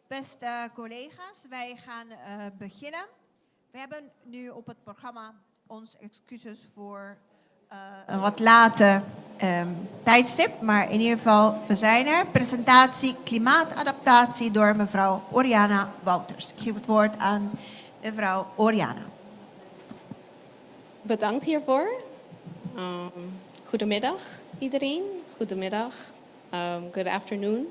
Beste collega's, wij gaan beginnen. We hebben nu op het programma ons excuses voor een wat late tijdstip, maar in ieder geval, we zijn er. Presentatie klimaatadaptatie door mevrouw Oriana Wouters. Ik geef het woord aan mevrouw Oriana. Bedankt hiervoor. Goedemiddag iedereen. Goedemiddag. Good afternoon.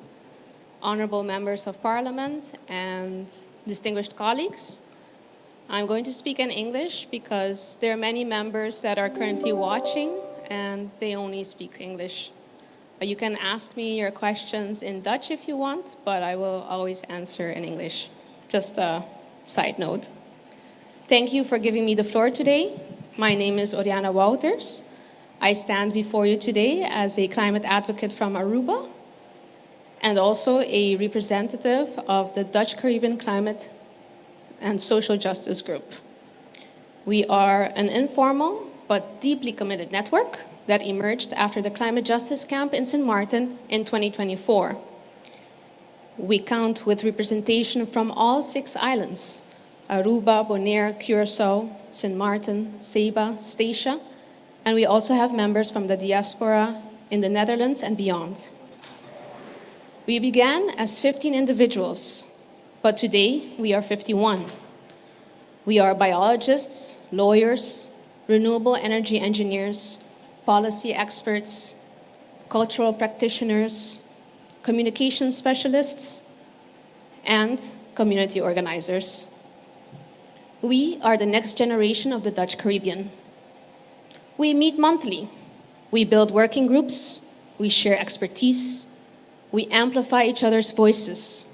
Honorable members of parliament and distinguished colleagues. I'm going to speak in English because there are many members that are currently watching and they only speak English. You can ask me your questions in Dutch if you want, but I will always answer in English. Just a side note. Thank you for giving me the floor today. My name is Oriana Wouters. I stand before you today as a climate advocate from Aruba and also a representative of the Dutch Caribbean Climate and Social Justice Group. We are an informal but deeply committed network that emerged after the Climate Justice Camp in St. Martin in 2024. We count with representation from all 6 islands, Aruba, Bonaire, Curaçao, St. Martin, Saba, Statia, and we also have members from the diaspora in the Netherlands and beyond. We began as 15 individuals, but today we are 51. We are biologists, lawyers, renewable energy engineers, policy experts, cultural practitioners, communication specialists, and community organizers. We are the next generation of the Dutch Caribbean. We meet monthly. We build working groups. We share expertise. We amplify each other's voices.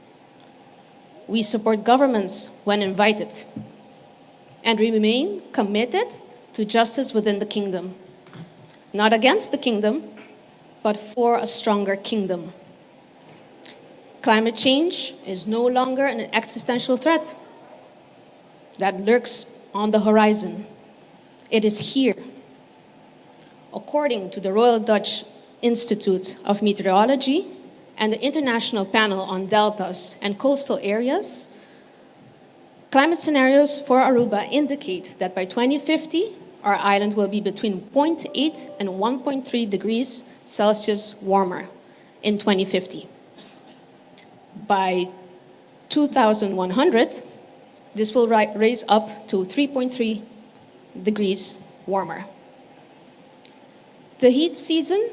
We support governments when invited. And we remain committed to justice within the kingdom. Not against the kingdom, but for a stronger kingdom. Climate change is no longer an existential threat that lurks on the horizon. It is here. According to the Royal Dutch Institute of Meteorology and the International Panel on Deltas and Coastal Areas, climate scenarios for Aruba indicate that by 2050, our island will be between 0.8 and 1.3 degrees Celsius warmer in 2050. By 2100, this will raise up to 3.3 degrees warmer. The heat season,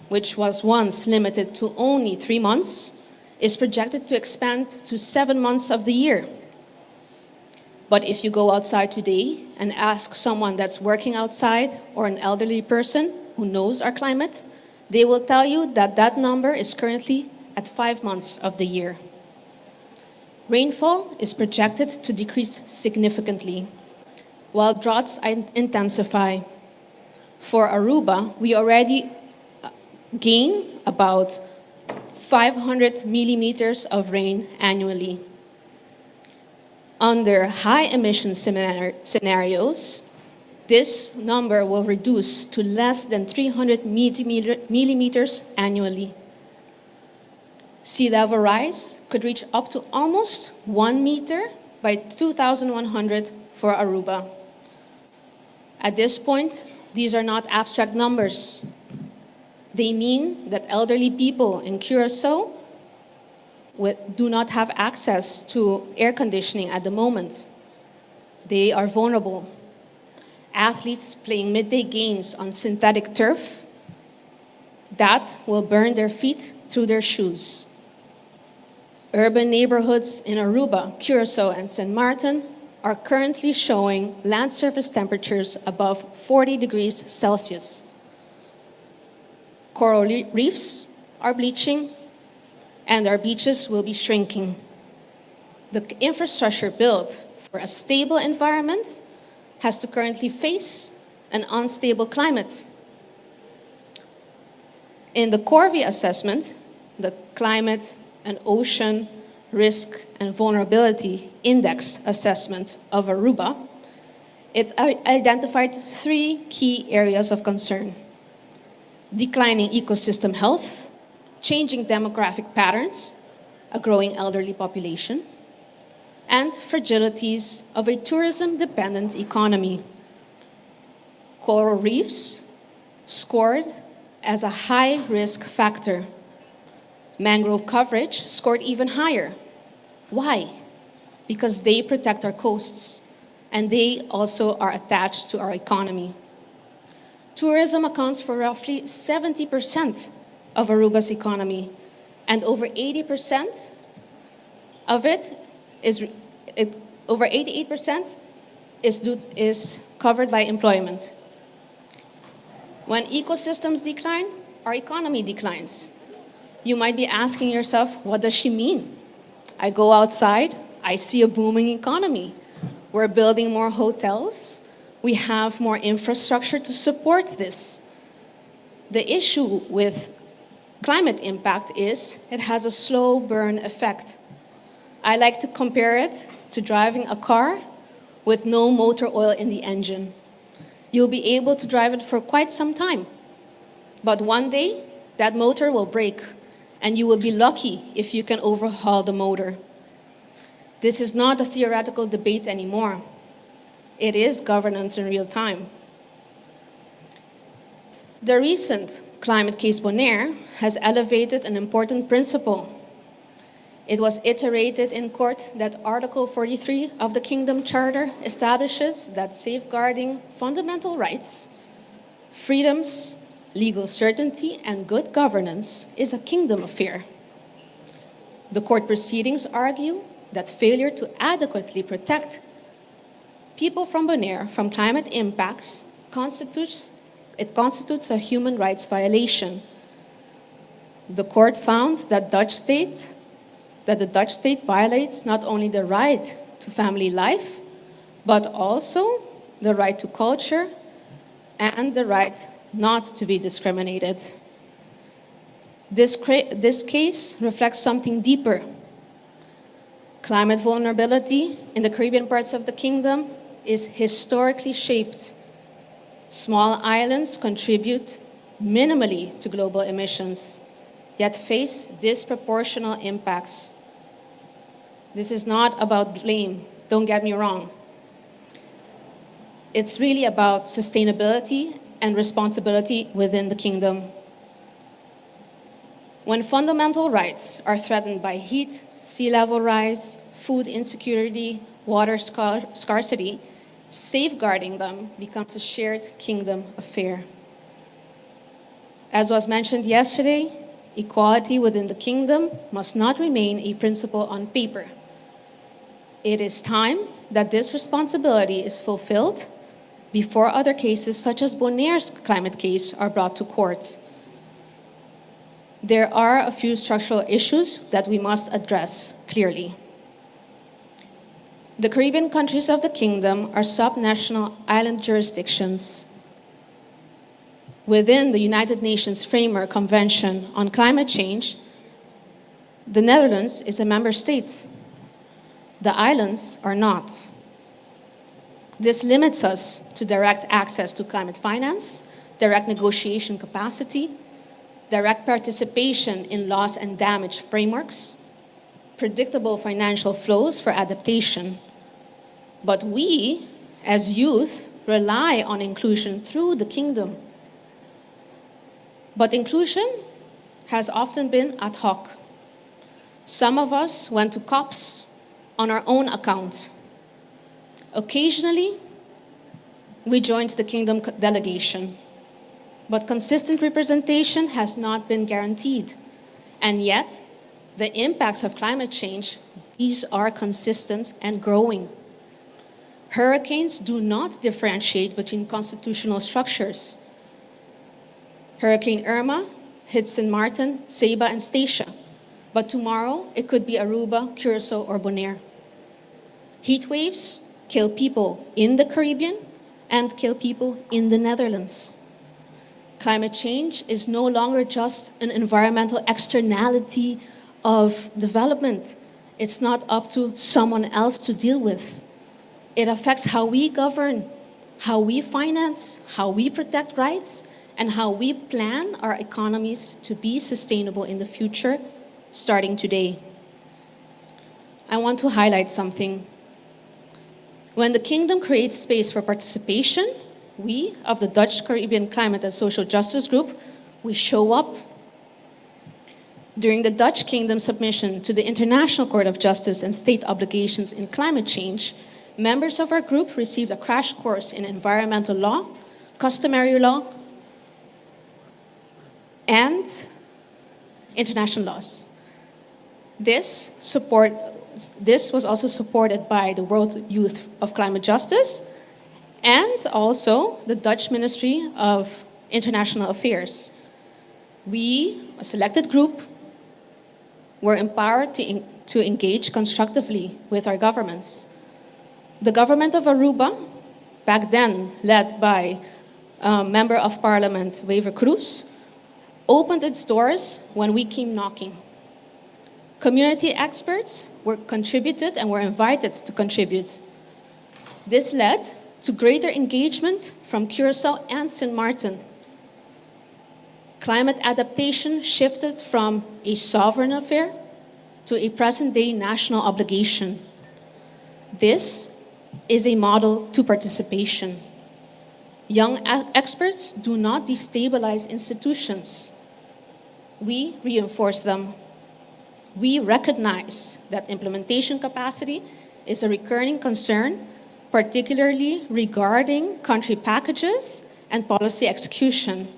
which was once limited to only 3 months, is projected to expand to 7 months of the year. But if you go outside today and ask someone that's working outside or an elderly person who knows our climate, they will tell you that that number is currently at 5 months of the year. Rainfall is projected to decrease significantly, while droughts intensify. For Aruba, we already gain about 500 millimeters of rain annually. Under high emission scenarios, this number will reduce to less than 300 millimeters annually. Sea level rise could reach up to almost 1 meter by 2100 for Aruba. At this point, these are not abstract numbers. They mean that elderly people in Curaçao do not have access to air conditioning at the moment. They are vulnerable. Athletes playing midday games on synthetic turf, that will burn their feet through their shoes. Urban neighborhoods in Aruba, Curaçao, and St. Martin are currently showing land surface temperatures above 40 degrees Celsius. Coral reefs are bleaching, and our beaches will be shrinking. The infrastructure built for a stable environment has to currently face an unstable climate. In the Corvi assessment, the Climate and Ocean Risk and Vulnerability Index assessment of Aruba, it identified 3 key areas of concern: declining ecosystem health, changing demographic patterns, a growing elderly population, and fragilities of a tourism-dependent economy. Coral reefs scored as a high-risk factor. Mangrove coverage scored even higher. Why? Because they protect our coasts, and they also are attached to our economy. Tourism accounts for roughly 70% of Aruba's economy, and over 80% of over 88% is covered by employment. When ecosystems decline, our economy declines. You might be asking yourself, what does she mean? I go outside, I see a booming economy. We're building more hotels. We have more infrastructure to support this. The issue with climate impact is it has a slow burn effect. I like to compare it to driving a car with no motor oil in the engine. You'll be able to drive it for quite some time. But one day, that motor will break, and you will be lucky if you can overhaul the motor. This is not a theoretical debate anymore. It is governance in real time. The recent climate case Bonaire has elevated an important principle. It was iterated in court that Article 43 of the Kingdom Charter establishes that safeguarding fundamental rights, freedoms, legal certainty, and good governance is a kingdom affair. The court proceedings argue that failure to adequately protect people from Bonaire from climate impacts constitutes a human rights violation. The court found that the Dutch state violates not only the right to family life, but also the right to culture and the right not to be discriminated. This case reflects something deeper. Climate vulnerability in the Caribbean parts of the kingdom is historically shaped. Small islands contribute minimally to global emissions, yet face disproportional impacts. This is not about blame, don't get me wrong. It's really about sustainability and responsibility within the kingdom. When fundamental rights are threatened by heat, sea level rise, food insecurity, water scarcity, safeguarding them becomes a shared kingdom affair. As was mentioned yesterday, equality within the kingdom must not remain a principle on paper. It is time that this responsibility is fulfilled before other cases such as Bonaire's climate case are brought to court. There are a few structural issues that we must address clearly. The Caribbean countries of the kingdom are subnational island jurisdictions. Within the United Nations Framework Convention on Climate Change, the Netherlands is a member state. The islands are not. This limits us to direct access to climate finance, direct negotiation capacity, direct participation in loss and damage frameworks, predictable financial flows for adaptation. But we, as youth, rely on inclusion through the kingdom. But inclusion has often been ad hoc. Some of us went to COPs on our own account. Occasionally, we joined the kingdom delegation, but consistent representation has not been guaranteed. And yet, the impacts of climate change, these are consistent and growing. Hurricanes do not differentiate between constitutional structures. Hurricane Irma hit St. Martin, Ceiba, and Statia, but tomorrow it could be Aruba, Curacao, or Bonaire. Heat waves kill people in the Caribbean and kill people in the Netherlands. Climate change is no longer just an environmental externality of development. It's not up to someone else to deal with. It affects how we govern, how we finance, how we protect rights, and how we plan our economies to be sustainable in the future, starting today. I want to highlight something. When the Kingdom creates space for participation, we of the Dutch Caribbean Climate and Social Justice Group, we show up. During the Dutch Kingdom submission to the International Court of Justice and State Obligations in Climate Change, members of our group received a crash course in environmental law, customary law, and international laws. This was also supported by the World Youth of Climate Justice and also the Dutch Ministry of International Affairs. We, a selected group, were empowered to engage constructively with our governments. The government of Aruba, back then led by Member of Parliament Wever Cruz, opened its doors when we came knocking. Community experts were contributed and were invited to contribute. This led to greater engagement from Curaçao and Sint Maarten. Climate adaptation shifted from a sovereign affair to a present-day national obligation. This is a model to participation. Young experts do not destabilize institutions. We reinforce them. We recognize that implementation capacity is a recurring concern, particularly regarding country packages and policy execution.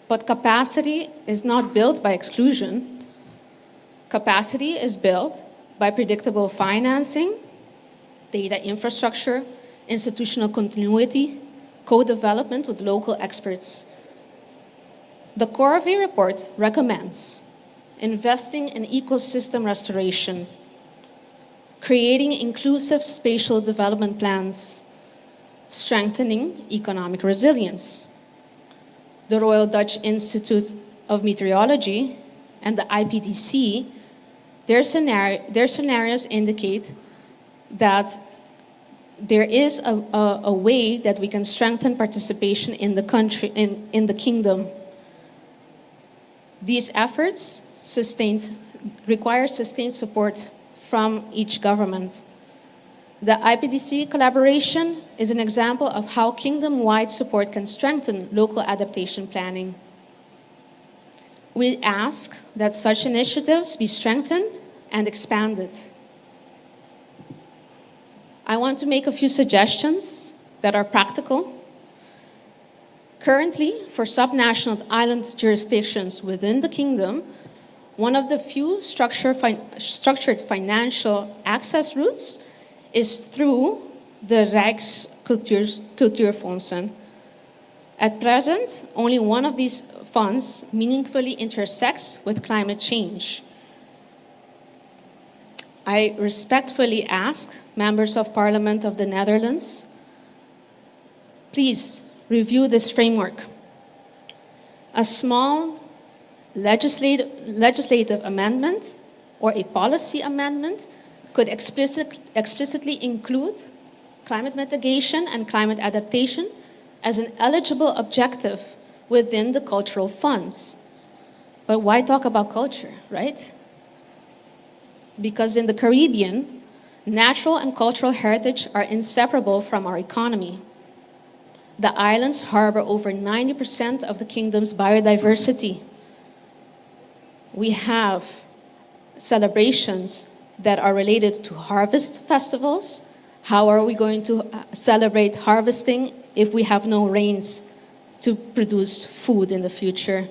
But capacity is not built by exclusion. Capacity is built by predictable financing, data infrastructure, institutional continuity, co-development with local experts. The Corvée report recommends investing in ecosystem restoration, creating inclusive spatial development plans, strengthening economic resilience. The Royal Dutch Institute of Meteorology and the IPDC, their scenarios indicate that there is a way that we can strengthen participation in the country, in the kingdom. These efforts require sustained support from each government. The IPDC collaboration is an example of how kingdom-wide support can strengthen local adaptation planning. We ask that such initiatives be strengthened and expanded. I want to make a few suggestions that are practical. Currently, for subnational island jurisdictions within the kingdom, one of the few structured financial access routes is through the Rijkscultuurfondsen. At present, only one of these funds meaningfully intersects with climate change. I respectfully ask members of Parliament of the Netherlands, please review this framework. A small legislative amendment or a policy amendment could explicitly include climate mitigation and climate adaptation as an eligible objective within the cultural funds. But why talk about culture, right? Because in the Caribbean, natural and cultural heritage are inseparable from our economy. The islands harbor over 90% of the kingdom's biodiversity. We have celebrations that are related to harvest festivals. How are we going to celebrate harvesting if we have no rains to produce food in the future?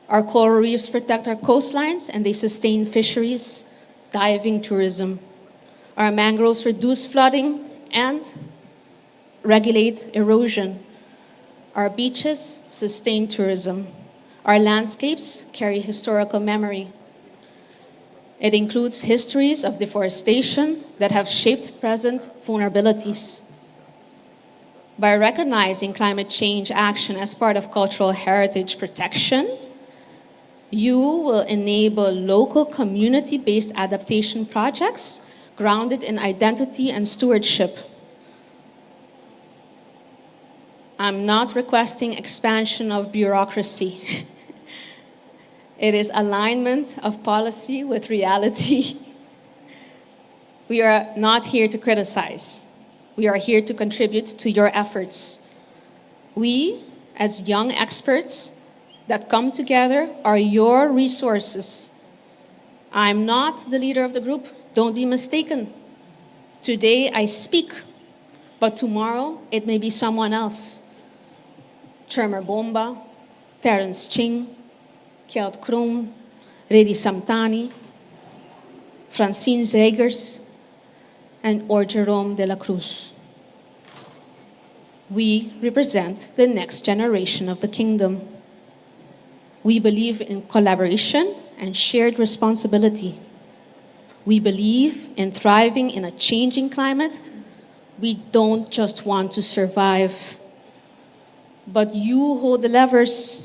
Our coral reefs protect our coastlines and they sustain fisheries, diving tourism. Our mangroves reduce flooding and regulate erosion. Our beaches sustain tourism. Our landscapes carry historical memory. It includes histories of deforestation that have shaped present vulnerabilities. By recognizing climate change action as part of cultural heritage protection, you will enable local community-based adaptation projects grounded in identity and stewardship. I'm not requesting expansion of bureaucracy. It is alignment of policy with reality. We are not here to criticize. We are here to contribute to your efforts. We, as young experts that come together, are your resources. I'm not the leader of the group. Don't be mistaken. Today I speak, but tomorrow it may be someone else. Chermer Bomba, Terence Ching, Kjeld Kroon, Reddy Samtani, Francine Zegers, or Jerome de la Cruz. We represent the next generation of the kingdom. We believe in collaboration and shared responsibility. We believe in thriving in a changing climate. We don't just want to survive, but you hold the levers.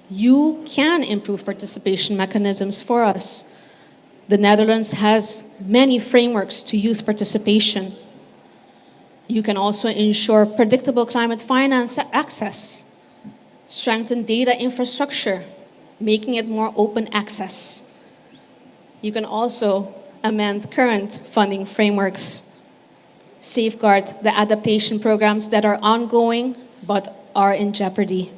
You can improve participation mechanisms for us. The Netherlands has many frameworks to youth participation. You can also ensure predictable climate finance access, strengthen data infrastructure, making it more open access. You can also amend current funding frameworks, safeguard the adaptation programs that are ongoing but are in jeopardy.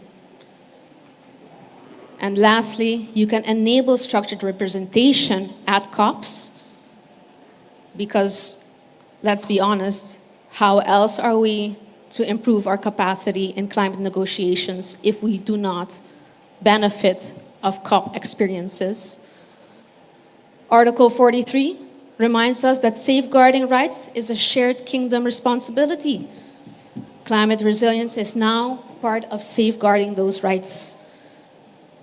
And lastly, you can enable structured representation at COPs, because let's be honest, how else are we to improve our capacity in climate negotiations if we do not benefit of COP experiences? Article 43 reminds us that safeguarding rights is a shared kingdom responsibility. Climate resilience is now part of safeguarding those rights.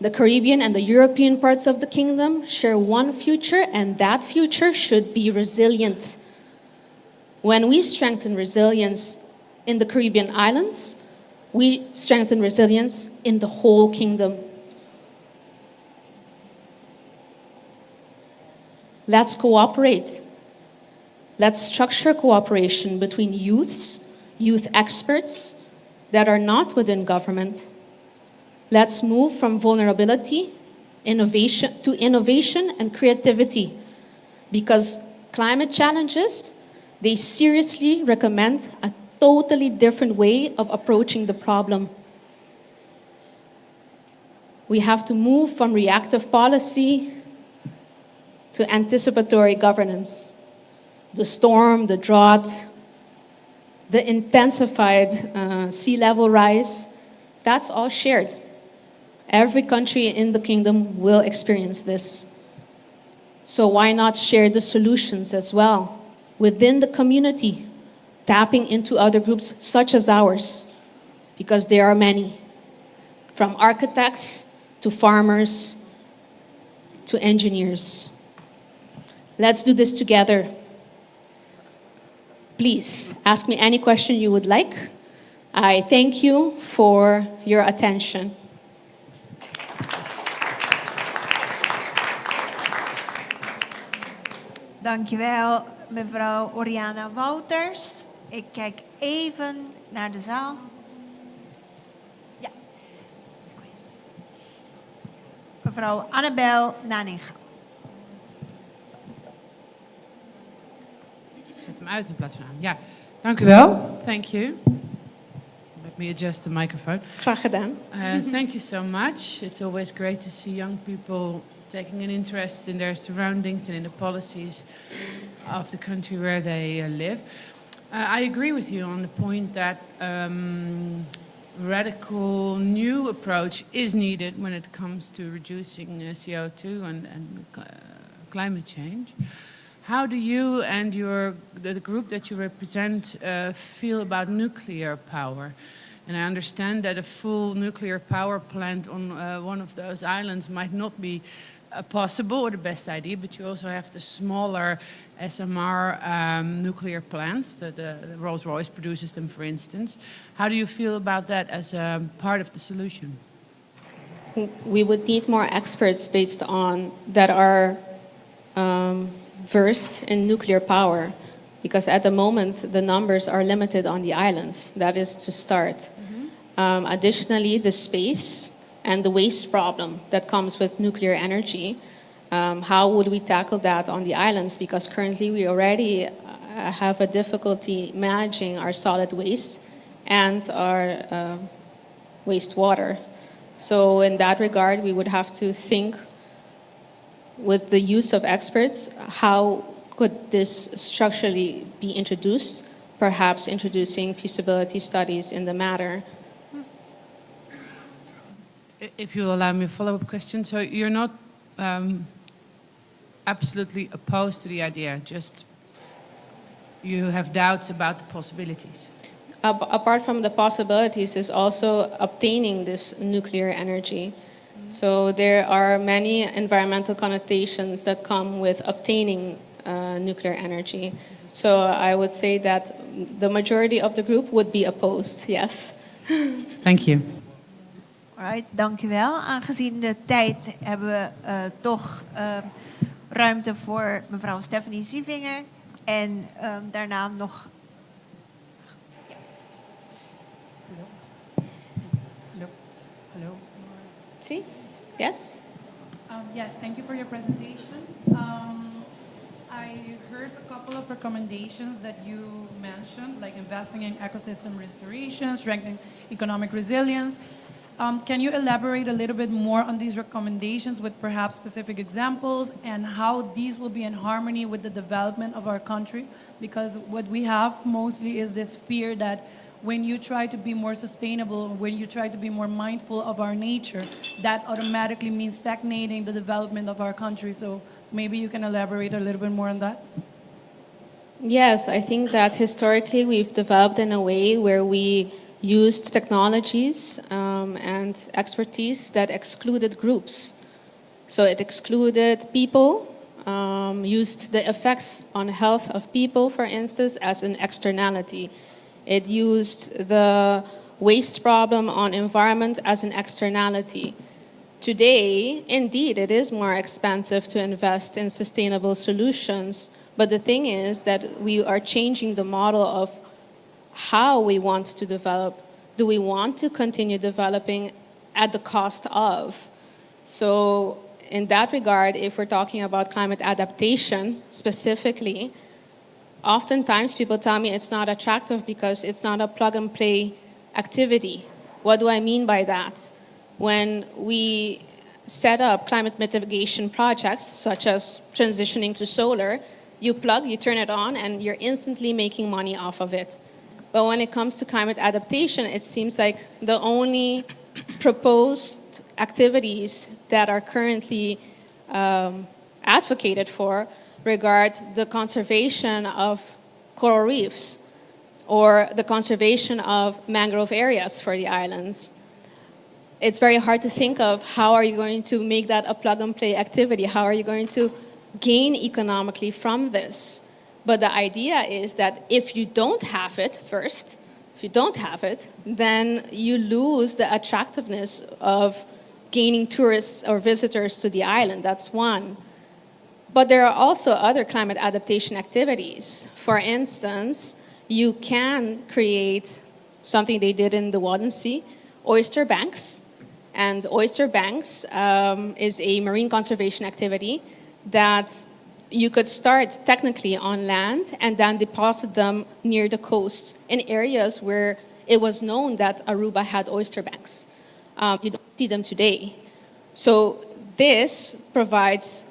The Caribbean and the European parts of the kingdom share one future, and that future should be resilient. When we strengthen resilience in the Caribbean islands, we strengthen resilience in the whole kingdom. Let's cooperate. Let's structure cooperation between youth experts that are not within government. Let's move from vulnerability, to innovation and creativity, because climate challenges, they seriously recommend a totally different way of approaching the problem. We have to move from reactive policy to anticipatory governance. The storm, the drought, the intensified sea level rise, that's all shared. Every country in the kingdom will experience this. So why not share the solutions as well within the community, tapping into other groups such as ours, because there are many, from architects to farmers to engineers. Let's do this together. Please ask me any question you would like. I thank you for your attention. Dankjewel, mevrouw Oriana Wouters. Ik kijk even naar de zaal. Ja. Mevrouw Annabel Naninga. Ik zet hem uit in plaats van aan. Ja, dank u wel. Thank you. Let me adjust the microphone. Graag gedaan. Thank you so much. It's always great to see young people taking an interest in their surroundings and in the policies of the country where they live. I agree with you on the point that radical new approach is needed when it comes to reducing CO2 and climate change. How do you and the group that you represent feel about nuclear power? And I understand that a full nuclear power plant on one of those islands might not be possible or the best idea, but you also have the smaller SMR nuclear plants. The Rolls-Royce produces them, for instance. How do you feel about that as a part of the solution? We would need more experts that are versed in nuclear power, because at the moment the numbers are limited on the islands. That is to start. Additionally, the space and the waste problem that comes with nuclear energy. How would we tackle that on the islands? Because currently we already have a difficulty managing our solid waste and our wastewater. So in that regard, we would have to think with the use of experts, how could this structurally be introduced? Perhaps introducing feasibility studies in the matter. If you allow me a follow-up question, so you're not absolutely opposed to the idea, just you have doubts about the possibilities. Apart from the possibilities is also obtaining this nuclear energy. So there are many environmental connotations that come with obtaining nuclear energy. So I would say that the majority of the group would be opposed, yes. Thank you. Alright, dank u wel. Aangezien de tijd hebben we toch ruimte voor mevrouw Stephanie Sievinger. En daarna nog... Hello. See? Yes? Yes, thank you for your presentation. I heard a couple of recommendations that you mentioned, like investing in ecosystem restoration, strengthening economic resilience. Can you elaborate a little bit more on these recommendations with perhaps specific examples and how these will be in harmony with the development of our country? Because what we have mostly is this fear that when you try to be more sustainable, when you try to be more mindful of our nature, that automatically means stagnating the development of our country. So maybe you can elaborate a little bit more on that? Yes, I think that historically we've developed in a way where we used technologies and expertise that excluded groups. So it excluded people, used the effects on health of people, for instance, as an externality. It used the waste problem on environment as an externality. Today, indeed, it is more expensive to invest in sustainable solutions, but the thing is that we are changing the model of how we want to develop. Do we want to continue developing at the cost of? So in that regard, if we're talking about climate adaptation specifically, oftentimes people tell me it's not attractive because it's not a plug-and-play activity. What do I mean by that? When we set up climate mitigation projects, such as transitioning to solar, you plug, you turn it on, and you're instantly making money off of it. But when it comes to climate adaptation, it seems like the only proposed activities that are currently advocated for regard the conservation of coral reefs or the conservation of mangrove areas for the islands. It's very hard to think of how are you going to make that a plug-and-play activity? How are you going to gain economically from this? But the idea is that if you don't have it first, if you don't have it, then you lose the attractiveness of gaining tourists or visitors to the island. That's one. But there are also other climate adaptation activities. For instance, you can create something they did in the Wadden Sea, oyster banks. And oyster banks is a marine conservation activity that you could start technically on land and then deposit them near the coast in areas where it was known that Aruba had oyster banks. You don't see them today. So this provides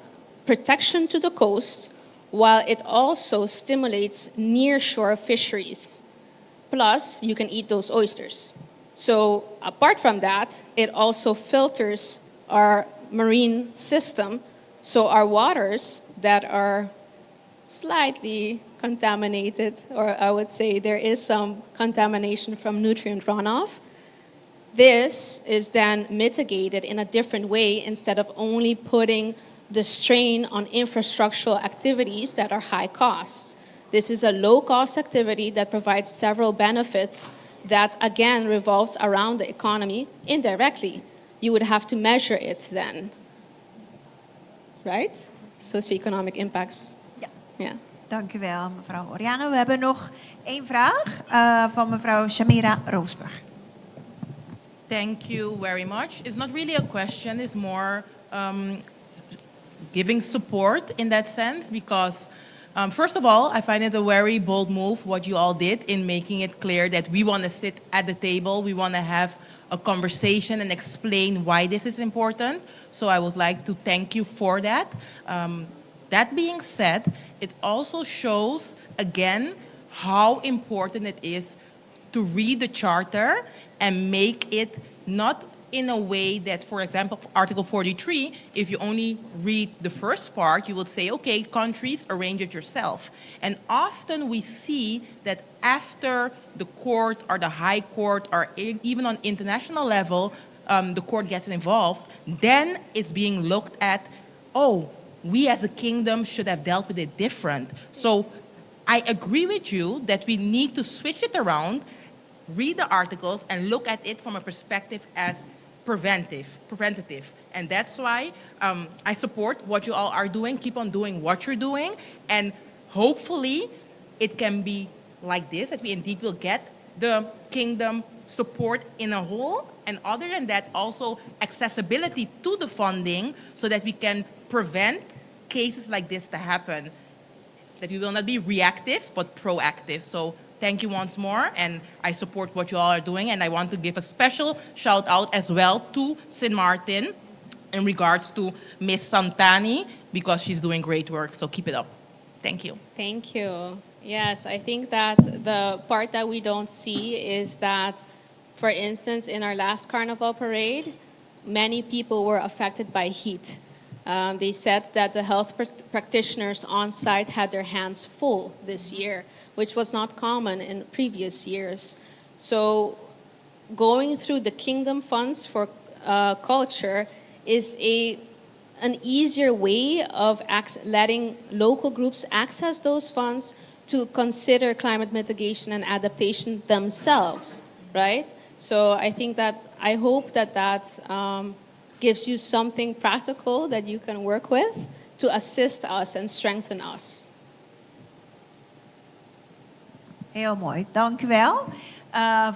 protection to the coast while it also stimulates nearshore fisheries. Plus, you can eat those oysters. So apart from that, it also filters our marine system. So our waters that are slightly contaminated, or I would say there is some contamination from nutrient runoff, this is then mitigated in a different way instead of only putting the strain on infrastructural activities that are high cost. This is a low-cost activity that provides several benefits that, again, revolves around the economy indirectly. You would have to measure it then, right? Socioeconomic impacts. Ja. Yeah. Dank u wel, mevrouw Oriano. We hebben nog één vraag van mevrouw Shamira Roosberg. Thank you very much. It's not really a question, it's more giving support in that sense because, first of all, I find it a very bold move what you all did in making it clear that we want to sit at the table, we want to have a conversation and explain why this is important. So I would like to thank you for that. That being said, it also shows again how important it is to read the charter and make it not in a way that, for example, Article 43, if you only read the first part, you would say, okay, countries, arrange it yourself. And often we see that after the court or the high court or even on international level, the court gets involved, then it's being looked at, oh, we as a kingdom should have dealt with it different. So I agree with you that we need to switch it around, read the articles, and look at it from a perspective as preventative. And that's why I support what you all are doing. Keep on doing what you're doing. And hopefully it can be like this, that we indeed will get the kingdom support in a whole. And other than that, also accessibility to the funding so that we can prevent cases like this to happen. That we will not be reactive, but proactive. So thank you once more, and I support what you all are doing, and I want to give a special shout out as well to St. Martin in regards to Miss Santani, because she's doing great work, so keep it up. Thank you. Thank you. Yes, I think that the part that we don't see is that, for instance, in our last Carnival parade, many people were affected by heat. They said that the health practitioners on site had their hands full this year, which was not common in previous years. So going through the kingdom funds for culture is an easier way of letting local groups access those funds to consider climate mitigation and adaptation themselves, right? So I think that, I hope that gives you something practical that you can work with to assist us and strengthen us. Heel mooi, dank u wel.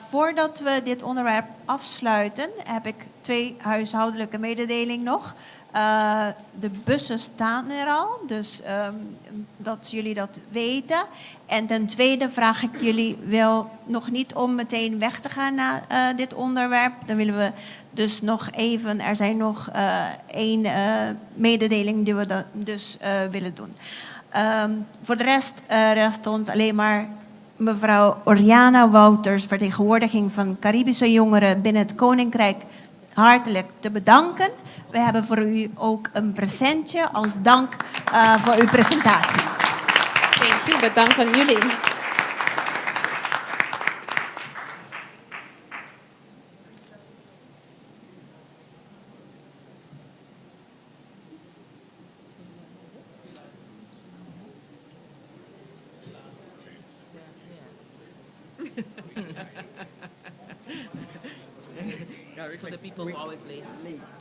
Voordat we dit onderwerp afsluiten, heb ik 2 huishoudelijke mededelingen nog. De bussen staan er al, dus dat jullie dat weten. En ten tweede vraag ik jullie wel nog niet om meteen weg te gaan na dit onderwerp. Dan willen we dus nog even, er zijn nog 1 mededeling die we dus willen doen. Voor de rest ons alleen maar mevrouw Oriana Wouters, vertegenwoordiging van Caribische jongeren binnen het Koninkrijk, hartelijk te bedanken. We hebben voor u ook een presentje als dank voor uw presentatie. Thank you, bedankt van jullie. For the people who always late,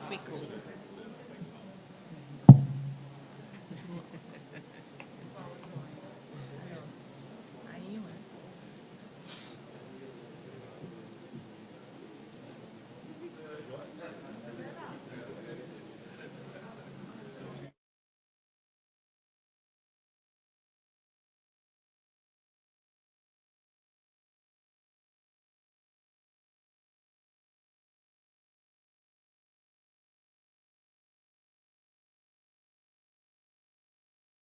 quickly.